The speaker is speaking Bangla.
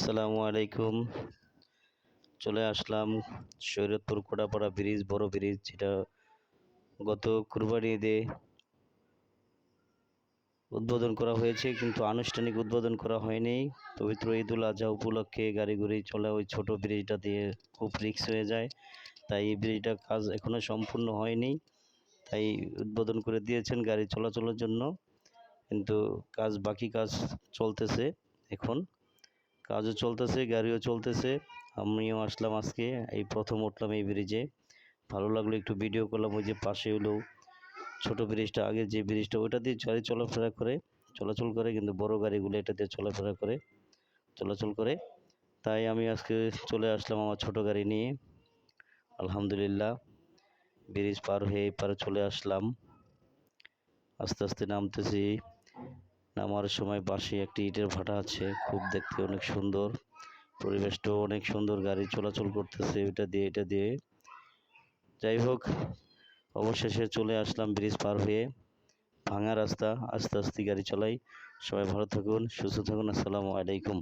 আসসালামু আলাইকুম। চলে আসলাম শরীয়তপুর কোটাপাড়া ব্রিজ, বড় ব্রিজ, যেটা গত কুরবানি ঈদে উদ্বোধন করা হয়েছে, কিন্তু আনুষ্ঠানিক উদ্বোধন করা হয়নি। পবিত্র ঈদুল আজহা উপলক্ষে গাড়ি গুড়ি চলে ওই ছোট ব্রিজটা দিয়ে খুব রিস্ক হয়ে যায়, তাই এই ব্রিজটার কাজ এখনো সম্পূর্ণ হয়নি। তাই উদ্বোধন করে দিয়েছেন গাড়ি চলাচলের জন্য, কিন্তু বাকি কাজ চলতেছে। এখন কাজও চলতেছে, গাড়িও চলতেছে। আমিও আসলাম আজকে, এই প্রথম উঠলাম এই ব্রিজে। ভালো লাগলো, একটু ভিডিও করলাম। ওই যে পাশে হলো ছোট ব্রিজটা, আগে যে ব্রিজটা ওটা দিয়ে গাড়ি চলাচল করে, কিন্তু বড় গাড়িগুলো এটা দিয়ে চলাচল করে। তাই আমি আজকে চলে আসলাম আমার ছোট গাড়ি নিয়ে। আলহামদুলিল্লাহ, ব্রিজ পার হয়ে এপারে চলে আসলাম। আস্তে আস্তে নামতেছি। নামার সময় পাশে একটি ইটের ভাটা আছে, খুব দেখতে অনেক সুন্দর, পরিবেশটাও অনেক সুন্দর। গাড়ি চলাচল করতেছে এটা দিয়ে। যাই হোক, অবশেষে চলে আসলাম ব্রিজ পার হয়ে। ভাঙা রাস্তা, আস্তে আস্তে গাড়ি চালাই। সবাই ভালো থাকুন, সুস্থ থাকুন। আসসালামু আলাইকুম।